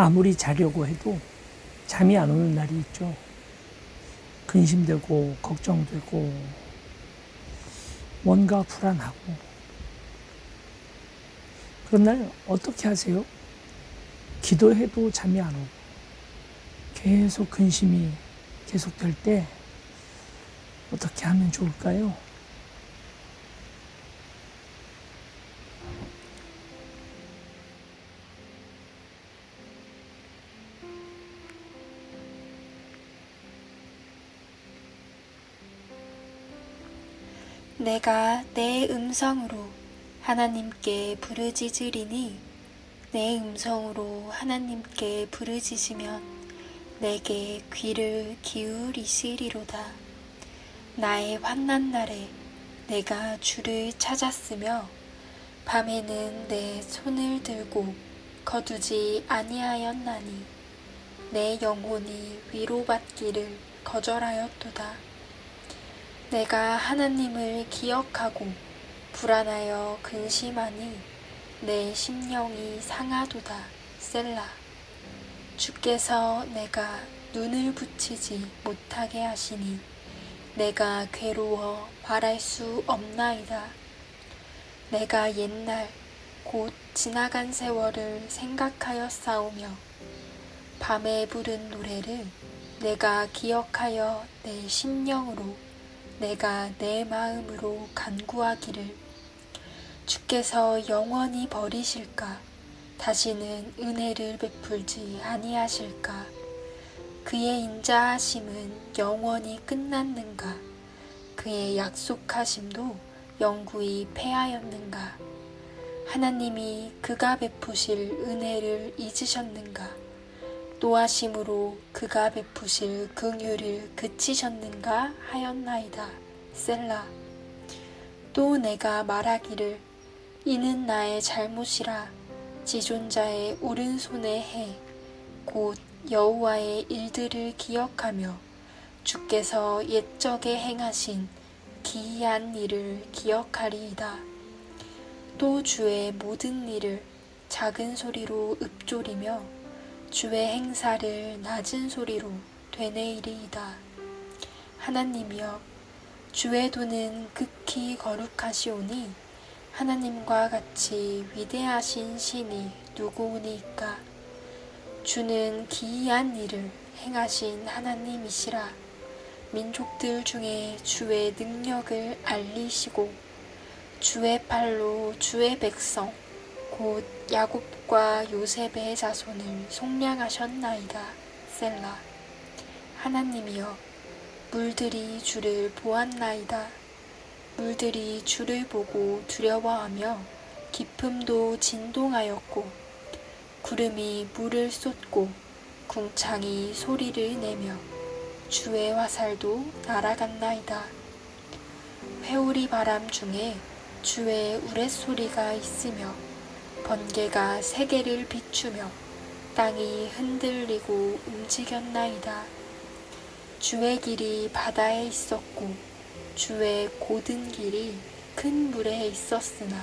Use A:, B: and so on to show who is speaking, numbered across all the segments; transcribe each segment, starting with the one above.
A: 아무리 자려고 해도 잠이 안 오는 날이 있죠. 근심되고 걱정되고 뭔가 불안하고. 그런 날 어떻게 하세요? 기도해도 잠이 안 오고 계속 근심이 계속될 때 어떻게 하면 좋을까요?
B: 내가 내 음성으로 하나님께 부르짖으리니 내 음성으로 하나님께 부르짖으면 내게 귀를 기울이시리로다. 나의 환난 날에 내가 주를 찾았으며 밤에는 내 손을 들고 거두지 아니하였나니 내 영혼이 위로받기를 거절하였도다. 내가 하나님을 기억하고 불안하여 근심하니 내 심령이 상하도다. 셀라. 주께서 내가 눈을 붙이지 못하게 하시니 내가 괴로워 말할 수 없나이다. 내가 옛날 곧 지나간 세월을 생각하여 싸우며 밤에 부른 노래를 내가 기억하여 내 심령으로 내가 내 마음으로 간구하기를 주께서 영원히 버리실까? 다시는 은혜를 베풀지 아니하실까? 그의 인자하심은 영원히 끝났는가? 그의 약속하심도 영구히 패하였는가? 하나님이 그가 베푸실 은혜를 잊으셨는가? 노하심으로 그가 베푸실 긍휼을 그치셨는가 하였나이다. 셀라. 또 내가 말하기를 이는 나의 잘못이라 지존자의 오른손의 해 곧 여호와의 일들을 기억하며 주께서 옛적에 행하신 기이한 일을 기억하리이다. 또 주의 모든 일을 작은 소리로 읊조리며 주의 행사를 낮은 소리로 되뇌이리이다. 하나님이여, 주의 도는 극히 거룩하시오니 하나님과 같이 위대하신 신이 누구오니까? 주는 기이한 일을 행하신 하나님이시라. 민족들 중에 주의 능력을 알리시고 주의 팔로 주의 백성 곧 야곱과 요셉의 자손을 속량하셨나이다. 셀라. 하나님이여, 물들이 주를 보았나이다. 물들이 주를 보고 두려워하며 깊음도 진동하였고 구름이 물을 쏟고 궁창이 소리를 내며 주의 화살도 날아갔나이다. 회오리 바람 중에 주의 우레소리가 있으며 번개가 세계를 비추며 땅이 흔들리고 움직였나이다. 주의 길이 바다에 있었고 주의 고든 길이 큰 물에 있었으나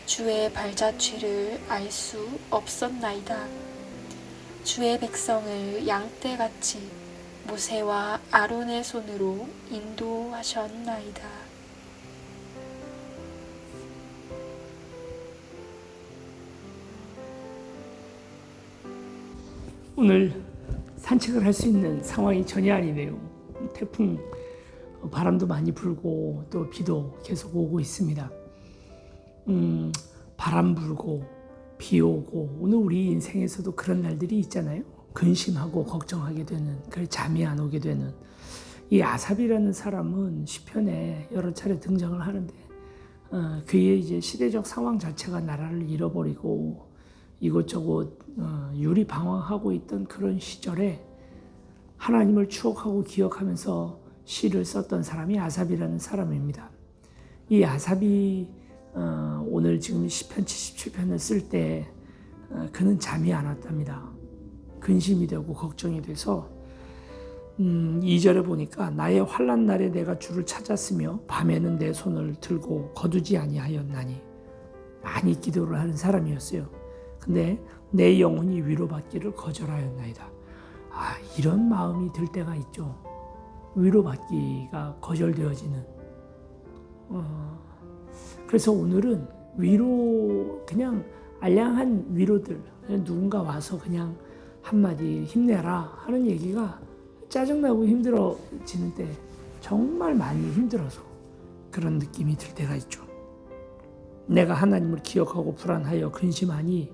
B: 주의 발자취를 알 수 없었나이다. 주의 백성을 양떼같이 모세와 아론의 손으로 인도하셨나이다.
A: 오늘 산책을 할 수 있는 상황이 전혀 아니네요. 태풍 바람도 많이 불고 또 비도 계속 오고 있습니다. 바람 불고 비 오고 오늘 우리 인생에서도 그런 날들이 있잖아요. 근심하고 걱정하게 되는, 그래서 잠이 안 오게 되는. 이 아삽이라는 사람은 시편에 여러 차례 등장을 하는데 그의 이제 시대적 상황 자체가 나라를 잃어버리고 이곳저곳 유리방황하고 있던 그런 시절에 하나님을 추억하고 기억하면서 시를 썼던 사람이 아삽이라는 사람입니다. 이 아삽이 오늘 지금 시편 77편을 쓸 때 그는 잠이 안 왔답니다. 근심이 되고 걱정이 돼서 2절에 보니까 나의 환난 날에 내가 주를 찾았으며 밤에는 내 손을 들고 거두지 아니하였나니. 많이 기도를 하는 사람이었어요. 근데 내 영혼이 위로받기를 거절하였나이다. 이런 마음이 들 때가 있죠. 위로받기가 거절되어지는. 그래서 오늘은 위로, 그냥 알량한 위로들, 그냥 누군가 와서 그냥 한마디 힘내라 하는 얘기가 짜증나고 힘들어지는 때 정말 많이 힘들어서 그런 느낌이 들 때가 있죠. 내가 하나님을 기억하고 불안하여 근심하니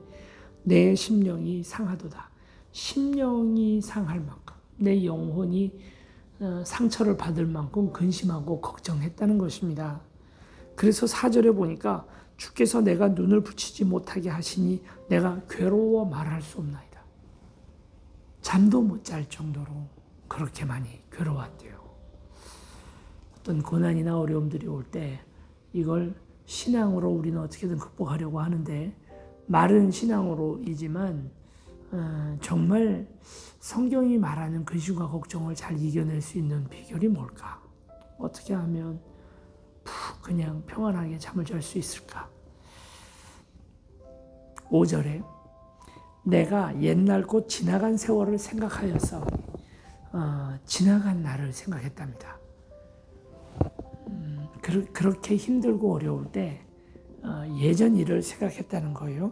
A: 내 심령이 상하도다. 심령이 상할 만큼, 내 영혼이 상처를 받을 만큼 근심하고 걱정했다는 것입니다. 그래서 4절에 보니까 주께서 내가 눈을 붙이지 못하게 하시니 내가 괴로워 말할 수 없나이다. 잠도 못 잘 정도로 그렇게 많이 괴로웠대요. 어떤 고난이나 어려움들이 올 때 이걸 신앙으로 우리는 어떻게든 극복하려고 하는데, 말은 신앙으로이지만 정말 성경이 말하는 근심과 걱정을 잘 이겨낼 수 있는 비결이 뭘까? 어떻게 하면 푹 그냥 평안하게 잠을 잘 수 있을까? 5절에 내가 옛날 곧 지나간 세월을 생각하였어. 지나간 날을 생각했답니다. 그렇게 힘들고 어려울 때 예전 일을 생각했다는 거예요.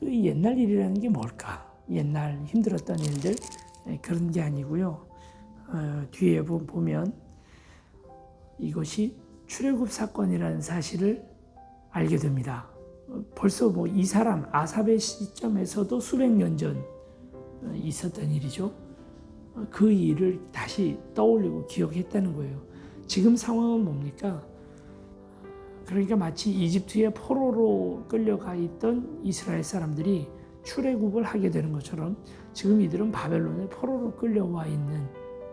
A: 옛날 일이라는 게 뭘까? 옛날 힘들었던 일들, 그런 게 아니고요. 뒤에 보면 이것이 출애굽 사건이라는 사실을 알게 됩니다. 벌써 이 사람 아삽의 시점에서도 수백 년 전 있었던 일이죠. 그 일을 다시 떠올리고 기억했다는 거예요. 지금 상황은 뭡니까? 그러니까 마치 이집트의 포로로 끌려가 있던 이스라엘 사람들이 출애굽을 하게 되는 것처럼 지금 이들은 바벨론의 포로로 끌려와 있는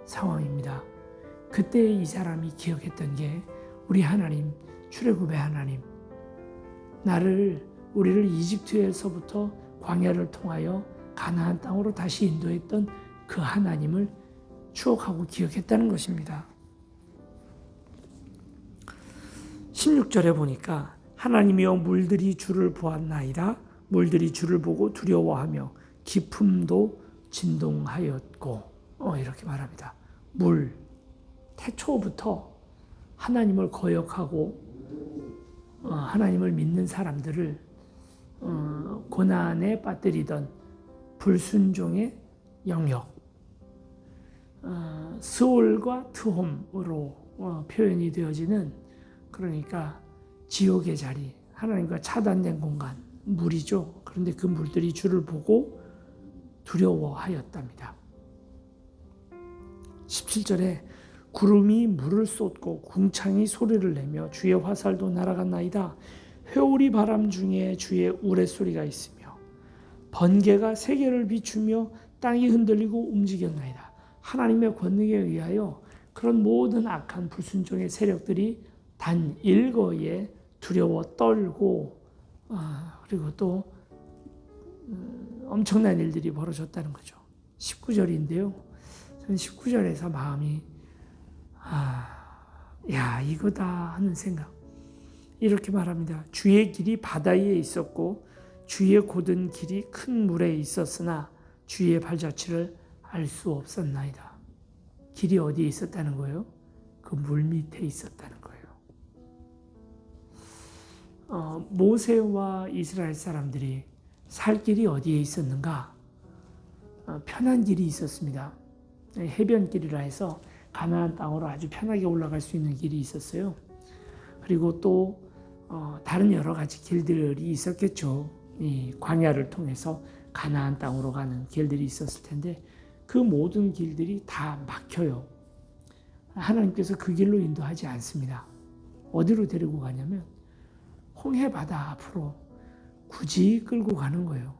A: 상황입니다. 그때 이 사람이 기억했던 게 우리 하나님, 출애굽의 하나님, 우리를 이집트에서부터 광야를 통하여 가나안 땅으로 다시 인도했던 그 하나님을 추억하고 기억했다는 것입니다. 16절에 보니까 하나님이여 물들이 주를 보았나이다. 물들이 주를 보고 두려워하며 깊음도 진동하였고, 이렇게 말합니다. 물, 태초부터 하나님을 거역하고 하나님을 믿는 사람들을 고난에 빠뜨리던 불순종의 영역, 스올과 트홈으로 표현이 되어지는, 그러니까 지옥의 자리, 하나님과 차단된 공간, 물이죠. 그런데 그 물들이 주를 보고 두려워하였답니다. 17절에 구름이 물을 쏟고 궁창이 소리를 내며 주의 화살도 날아갔나이다. 회오리 바람 중에 주의 우레소리가 있으며 번개가 세계를 비추며 땅이 흔들리고 움직였나이다. 하나님의 권능에 의하여 그런 모든 악한 불순종의 세력들이 단 일거에 두려워 떨고, 그리고 또 엄청난 일들이 벌어졌다는 거죠. 19절인데요. 저는 19절에서 마음이 이거다 하는 생각. 이렇게 말합니다. 주의 길이 바다에 있었고 주의 곧은 길이 큰 물에 있었으나 주의 발자취를 알 수 없었나이다. 길이 어디에 있었다는 거예요? 그 물 밑에 있었다는 거예요. 모세와 이스라엘 사람들이 살 길이 어디에 있었는가? 편한 길이 있었습니다. 해변길이라 해서 가나안 땅으로 아주 편하게 올라갈 수 있는 길이 있었어요. 그리고 또 다른 여러 가지 길들이 있었겠죠. 이 광야를 통해서 가나안 땅으로 가는 길들이 있었을 텐데 그 모든 길들이 다 막혀요. 하나님께서 그 길로 인도하지 않습니다. 어디로 데리고 가냐면 홍해 바다 앞으로 굳이 끌고 가는 거예요.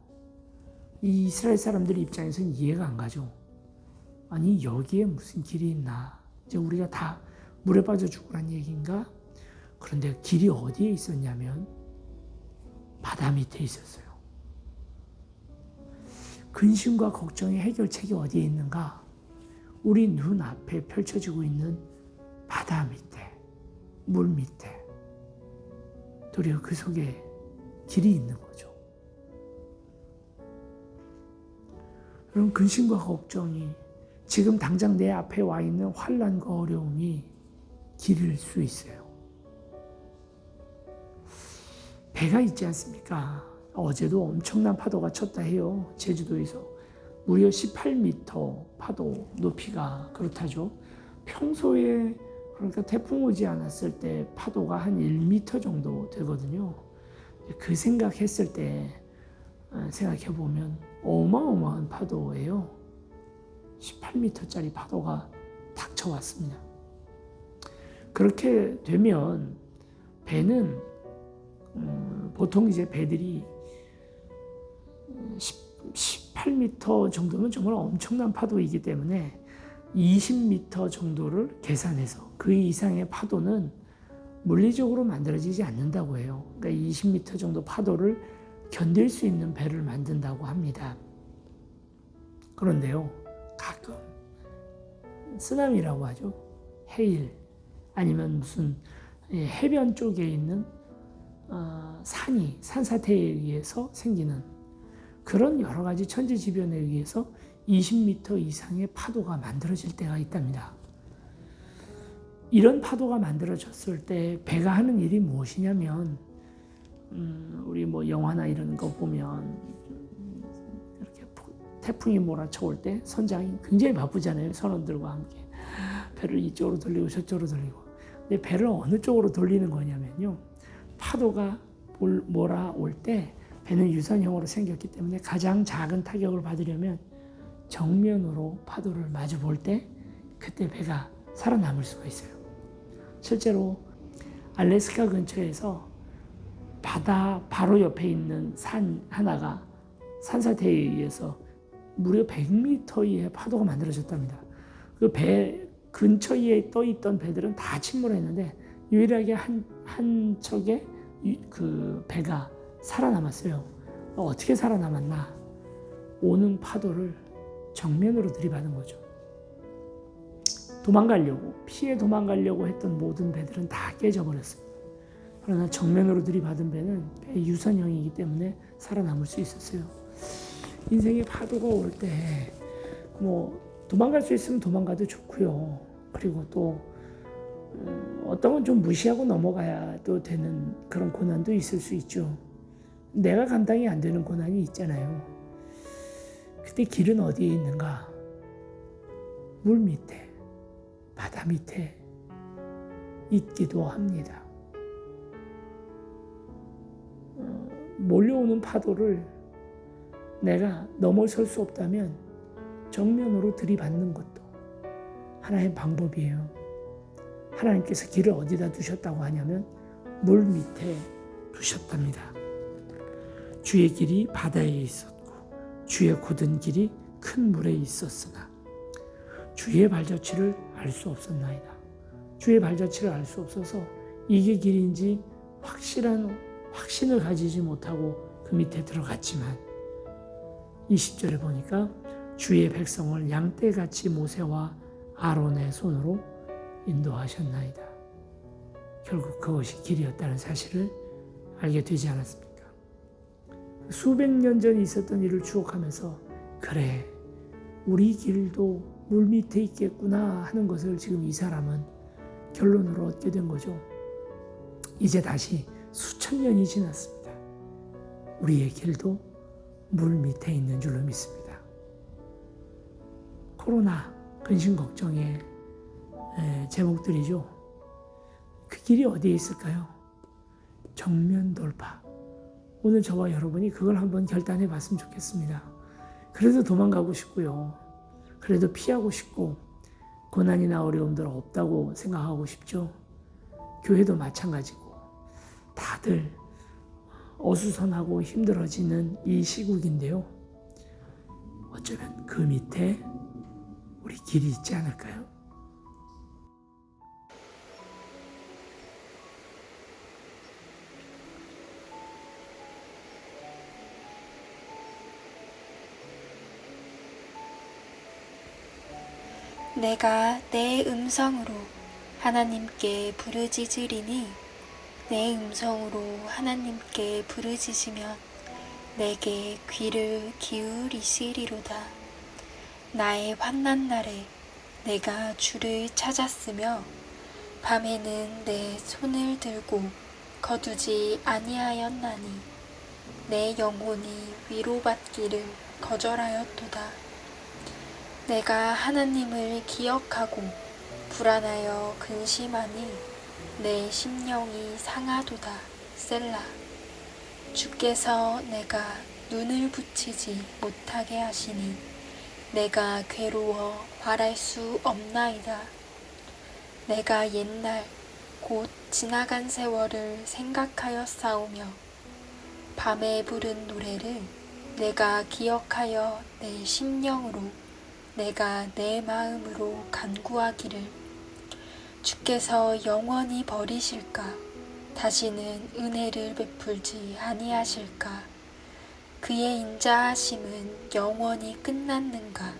A: 이 이스라엘 사람들 입장에서는 이해가 안 가죠. 아니 여기에 무슨 길이 있나? 이제 우리가 다 물에 빠져 죽으란 얘기인가? 그런데 길이 어디에 있었냐면 바다 밑에 있었어요. 근심과 걱정의 해결책이 어디에 있는가? 우리 눈앞에 펼쳐지고 있는 바다 밑에, 물 밑에, 도리어 그 속에 길이 있는 거죠. 그럼 근심과 걱정이 지금 당장 내 앞에 와 있는 환난과 어려움이 길일 수 있어요. 배가 있지 않습니까? 어제도 엄청난 파도가 쳤다 해요. 제주도에서 무려 18m 파도 높이가 그렇다죠. 평소에 그러니까 태풍 오지 않았을 때 파도가 한 1m 정도 되거든요. 그 생각했을 때 생각해 보면 어마어마한 파도예요. 18m짜리 파도가 닥쳐왔습니다. 그렇게 되면 배는 보통 이제 배들이 18m 정도면 정말 엄청난 파도이기 때문에 20m 정도를 계산해서 그 이상의 파도는 물리적으로 만들어지지 않는다고 해요. 그러니까 20m 정도 파도를 견딜 수 있는 배를 만든다고 합니다. 그런데요, 가끔 쓰나미라고 하죠. 해일 아니면 무슨 해변 쪽에 있는 산사태에 의해서 생기는 그런 여러 가지 천재지변에 의해서 20m 이상의 파도가 만들어질 때가 있답니다. 이런 파도가 만들어졌을 때 배가 하는 일이 무엇이냐면 우리 뭐 영화나 이런 거 보면 이렇게 태풍이 몰아쳐올 때 선장이 굉장히 바쁘잖아요. 선원들과 함께 배를 이쪽으로 돌리고 저쪽으로 돌리고. 근데 배를 어느 쪽으로 돌리는 거냐면요, 파도가 몰아올 때 배는 유선형으로 생겼기 때문에 가장 작은 타격을 받으려면 정면으로 파도를 마주 볼 때 그때 배가 살아남을 수가 있어요. 실제로 알래스카 근처에서 바다 바로 옆에 있는 산 하나가 산사태에 의해서 무려 100m의 파도가 만들어졌답니다. 그 배 근처에 떠 있던 배들은 다 침몰했는데 유일하게 한 척의 그 배가 살아남았어요. 어떻게 살아남았나? 오는 파도를 정면으로 들이받은 거죠. 피해 도망가려고 했던 모든 배들은 다 깨져버렸어요. 그러나 정면으로 들이받은 배는 배 유선형이기 때문에 살아남을 수 있었어요. 인생의 파도가 올 때 뭐 도망갈 수 있으면 도망가도 좋고요. 그리고 또 어떤 건 좀 무시하고 넘어가야도 되는 그런 고난도 있을 수 있죠. 내가 감당이 안 되는 고난이 있잖아요. 그때 길은 어디에 있는가? 물 밑에, 바다 밑에 있기도 합니다. 몰려오는 파도를 내가 넘어설 수 없다면 정면으로 들이받는 것도 하나의 방법이에요. 하나님께서 길을 어디다 두셨다고 하냐면 물 밑에 두셨답니다. 주의 길이 바다에 있었고 주의 곧은 길이 큰 물에 있었으나 주의 발자취를 알 수 없었나이다. 주의 발자취를 알 수 없어서 이게 길인지 확신을 가지지 못하고 그 밑에 들어갔지만 20절에 보니까 주의 백성을 양떼같이 모세와 아론의 손으로 인도하셨나이다. 결국 그것이 길이었다는 사실을 알게 되지 않았습니까? 수백 년 전에 있었던 일을 추억하면서 그래, 우리 길도 물 밑에 있겠구나 하는 것을 지금 이 사람은 결론으로 얻게 된 거죠. 이제 다시 수천 년이 지났습니다. 우리의 길도 물 밑에 있는 줄로 믿습니다. 코로나 근심 걱정의 제목들이죠. 그 길이 어디에 있을까요? 정면 돌파. 오늘 저와 여러분이 그걸 한번 결단해 봤으면 좋겠습니다. 그래도 도망가고 싶고요. 그래도 피하고 싶고 고난이나 어려움들 없다고 생각하고 싶죠. 교회도 마찬가지고 다들 어수선하고 힘들어지는 이 시국인데요. 어쩌면 그 밑에 우리 길이 있지 않을까요?
B: 내가 내 음성으로 하나님께 부르짖으리니 내 음성으로 하나님께 부르짖으면 내게 귀를 기울이시리로다. 나의 환난 날에 내가 주를 찾았으며 밤에는 내 손을 들고 거두지 아니하였나니 내 영혼이 위로받기를 거절하였도다. 내가 하나님을 기억하고 불안하여 근심하니 내 심령이 상하도다. 셀라. 주께서 내가 눈을 붙이지 못하게 하시니 내가 괴로워 말할 수 없나이다. 내가 옛날 곧 지나간 세월을 생각하여 싸우며 밤에 부른 노래를 내가 기억하여 내 심령으로 내가 내 마음으로 간구하기를 주께서 영원히 버리실까? 다시는 은혜를 베풀지 아니하실까? 그의 인자하심은 영원히 끝났는가?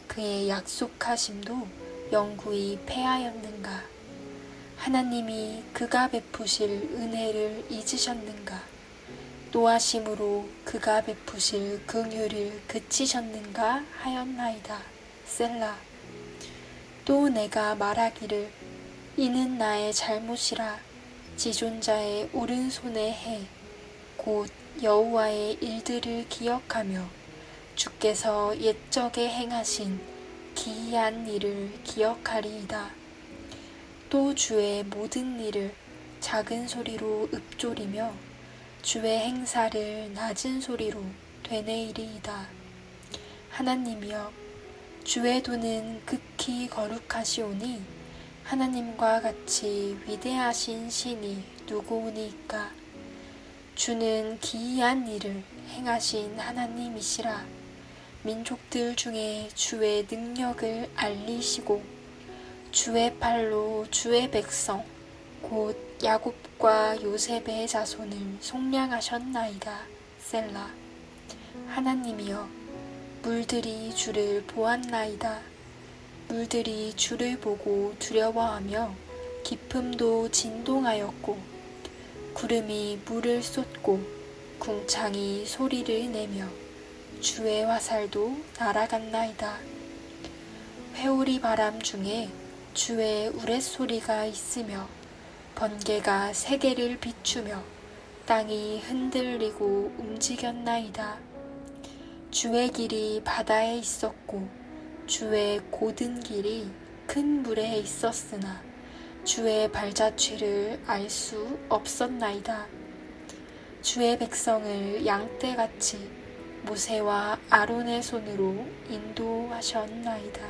B: 그의 약속하심도 영구히 패하였는가? 하나님이 그가 베푸실 은혜를 잊으셨는가? 노하심으로 그가 베푸실 긍휼을 그치셨는가 하였나이다. 셀라. 또 내가 말하기를 이는 나의 잘못이라 지존자의 오른손의 해 곧 여호와의 일들을 기억하며 주께서 옛적에 행하신 기이한 일을 기억하리이다. 또 주의 모든 일을 작은 소리로 읊조리며 주의 행사를 낮은 소리로 되뇌이리이다. 하나님이여, 주의 도는 극히 거룩하시오니 하나님과 같이 위대하신 신이 누구오니까? 주는 기이한 일을 행하신 하나님이시라. 민족들 중에 주의 능력을 알리시고 주의 팔로 주의 백성 곧 야곱과 요셉의 자손을 속량하셨나이다. 셀라. 하나님이여, 물들이 주를 보았나이다. 물들이 주를 보고 두려워하며 깊음도 진동하였고 구름이 물을 쏟고 궁창이 소리를 내며 주의 화살도 날아갔나이다. 회오리 바람 중에 주의 우레소리가 있으며 번개가 세계를 비추며 땅이 흔들리고 움직였나이다. 주의 길이 바다에 있었고 주의 고든 길이 큰 물에 있었으나 주의 발자취를 알 수 없었나이다. 주의 백성을 양떼같이 모세와 아론의 손으로 인도하셨나이다.